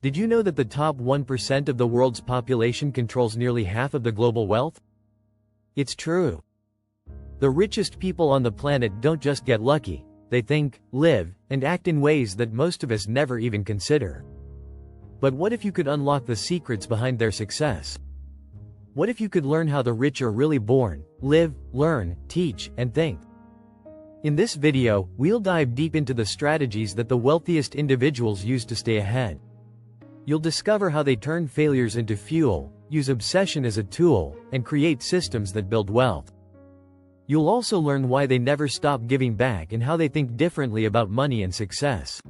Did you know that the top 1% of the world's population controls nearly half of the global wealth? It's true. The richest people on the planet don't just get lucky, they think, live, and act in ways that most of us never even consider. But what if you could unlock the secrets behind their success? What if you could learn how the rich are really born, live, learn, teach, and think? In this video, we'll dive deep into the strategies that the wealthiest individuals use to stay ahead. You'll discover how they turn failures into fuel, use obsession as a tool, and create systems that build wealth. You'll also learn why they never stop giving back and how they think differently about money and success.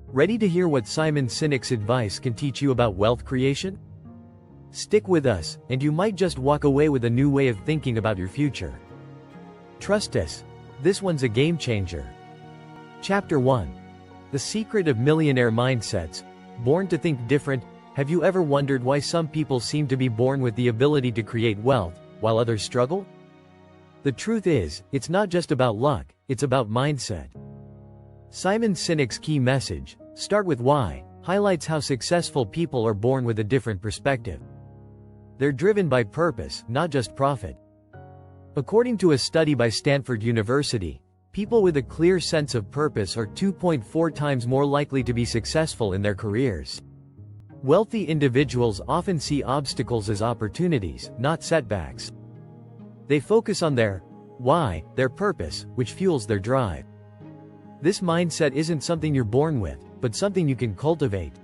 Ready to hear what Simon Sinek's advice can teach you about wealth creation? Stick with us, and you might just walk away with a new way of thinking about your future. Trust us, this one's a game changer. Chapter 1. The Secret of Millionaire Mindsets. Born to think different. Have you ever wondered why some people seem to be born with the ability to create wealth, while others struggle? The truth is, it's not just about luck, it's about mindset. Simon Sinek's key message, "Start with Why," highlights how successful people are born with a different perspective. They're driven by purpose, not just profit. According to a study by Stanford University, people with a clear sense of purpose are 2.4 times more likely to be successful in their careers. Wealthy individuals often see obstacles as opportunities, not setbacks. They focus on their why, their purpose, which fuels their drive. This mindset isn't something you're born with, but something you can cultivate.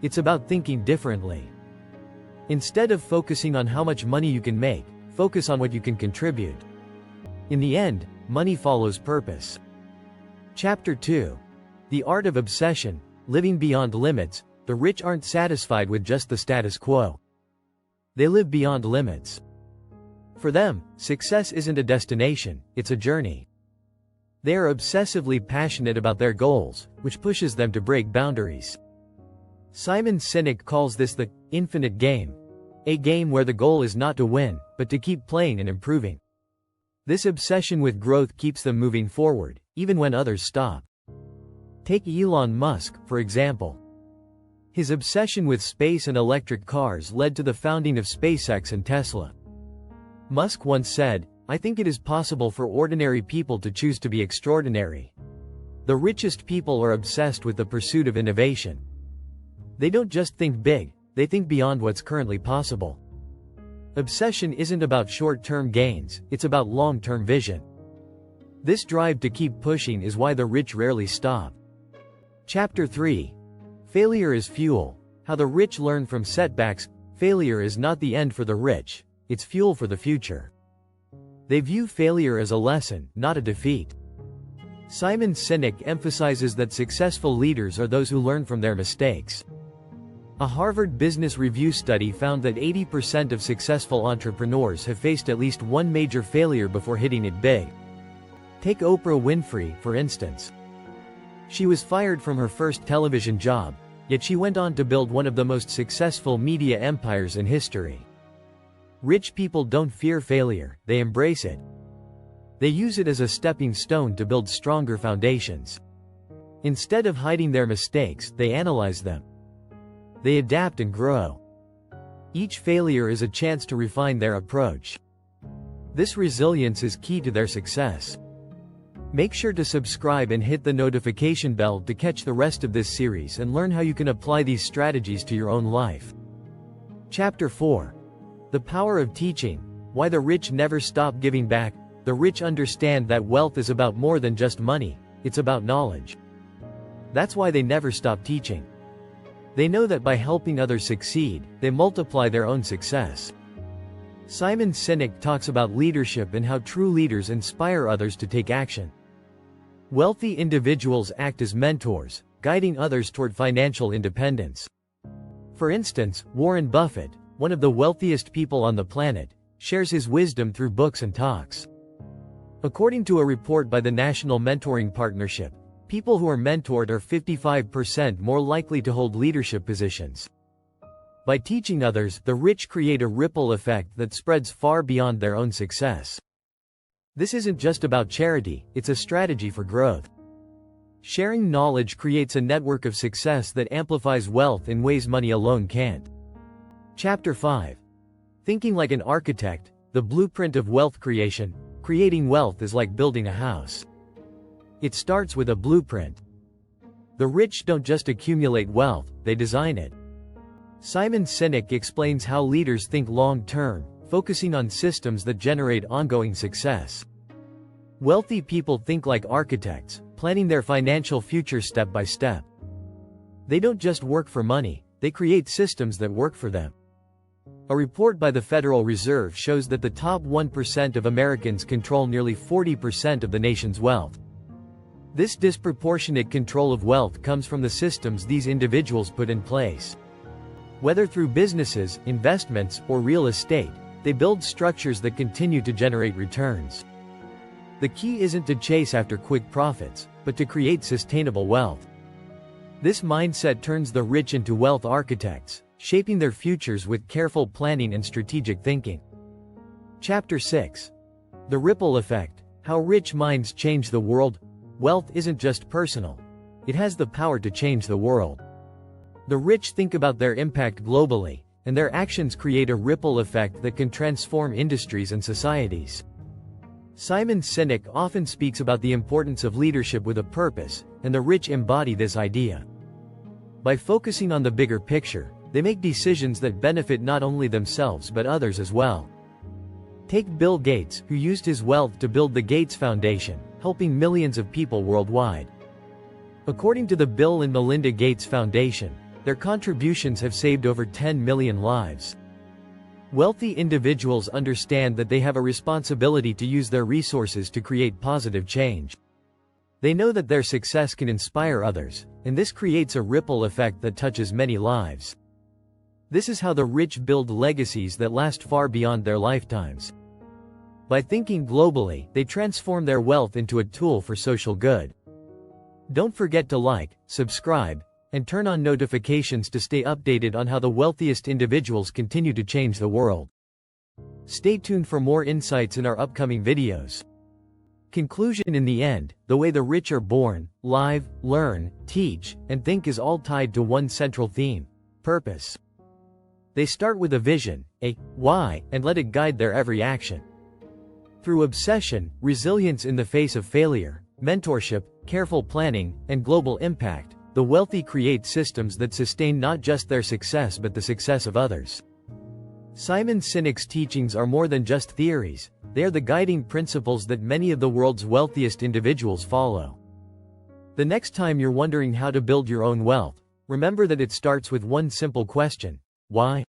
It's about thinking differently. Instead of focusing on how much money you can make, focus on what you can contribute. In the end, money follows purpose. Chapter 2. The Art of Obsession, Living Beyond Limits. The rich aren't satisfied with just the status quo. They live beyond limits. For them, success isn't a destination, it's a journey. They are obsessively passionate about their goals, which pushes them to break boundaries. Simon Sinek calls this the infinite game, a game where the goal is not to win, but to keep playing and improving. This obsession with growth keeps them moving forward, even when others stop. Take Elon Musk, for example. His obsession with space and electric cars led to the founding of SpaceX and Tesla. Musk once said, "I think it is possible for ordinary people to choose to be extraordinary." The richest people are obsessed with the pursuit of innovation. They don't just think big, they think beyond what's currently possible. Obsession isn't about short-term gains, it's about long-term vision. This drive to keep pushing is why the rich rarely stop. Chapter 3. Failure is Fuel. How the rich learn from setbacks. Failure is not the end for the rich, it's fuel for the future. They view failure as a lesson, not a defeat. Simon Sinek emphasizes that successful leaders are those who learn from their mistakes. A Harvard Business Review study found that 80% of successful entrepreneurs have faced at least one major failure before hitting it big. Take Oprah Winfrey, for instance. She was fired from her first television job, yet she went on to build one of the most successful media empires in history. Rich people don't fear failure, they embrace it. They use it as a stepping stone to build stronger foundations. Instead of hiding their mistakes, they analyze them. They adapt and grow. Each failure is a chance to refine their approach. This resilience is key to their success. Make sure to subscribe and hit the notification bell to catch the rest of this series and learn how you can apply these strategies to your own life. Chapter 4. The Power of Teaching. Why the rich never stop giving back. The rich understand that wealth is about more than just money, it's about knowledge. That's why they never stop teaching. They know that by helping others succeed, they multiply their own success. Simon Sinek talks about leadership and how true leaders inspire others to take action. Wealthy individuals act as mentors, guiding others toward financial independence. For instance, Warren Buffett, one of the wealthiest people on the planet, shares his wisdom through books and talks. According to a report by the National Mentoring Partnership, people who are mentored are 55% more likely to hold leadership positions. By teaching others, the rich create a ripple effect that spreads far beyond their own success. This isn't just about charity, it's a strategy for growth. Sharing knowledge creates a network of success that amplifies wealth in ways money alone can't. Chapter 5. Thinking like an architect, the blueprint of wealth creation. Creating wealth is like building a house. It starts with a blueprint. The rich don't just accumulate wealth, they design it. Simon Sinek explains how leaders think long-term, focusing on systems that generate ongoing success. Wealthy people think like architects, planning their financial future step by step. They don't just work for money, they create systems that work for them. A report by the Federal Reserve shows that the top 1% of Americans control nearly 40% of the nation's wealth. This disproportionate control of wealth comes from the systems these individuals put in place. Whether through businesses, investments, or real estate, they build structures that continue to generate returns. The key isn't to chase after quick profits, but to create sustainable wealth. This mindset turns the rich into wealth architects, shaping their futures with careful planning and strategic thinking. Chapter 6. The Ripple Effect. How Rich Minds Change the World. Wealth isn't just personal. It has the power to change the world. The rich think about their impact globally, and their actions create a ripple effect that can transform industries and societies. Simon Sinek often speaks about the importance of leadership with a purpose, and the rich embody this idea. By focusing on the bigger picture, they make decisions that benefit not only themselves but others as well. Take Bill Gates, who used his wealth to build the Gates Foundation, helping millions of people worldwide. According to the Bill and Melinda Gates Foundation, their contributions have saved over 10 million lives. Wealthy individuals understand that they have a responsibility to use their resources to create positive change. They know that their success can inspire others, and this creates a ripple effect that touches many lives. This is how the rich build legacies that last far beyond their lifetimes. By thinking globally, they transform their wealth into a tool for social good. Don't forget to like, subscribe, and turn on notifications to stay updated on how the wealthiest individuals continue to change the world. Stay tuned for more insights in our upcoming videos. Conclusion. In the end, the way the rich are born, live, learn, teach, and think is all tied to one central theme: purpose. They start with a vision, a why, and let it guide their every action. Through obsession, resilience in the face of failure, mentorship, careful planning, and global impact, the wealthy create systems that sustain not just their success but the success of others. Simon Sinek's teachings are more than just theories, they are the guiding principles that many of the world's wealthiest individuals follow. The next time you're wondering how to build your own wealth, remember that it starts with one simple question: why?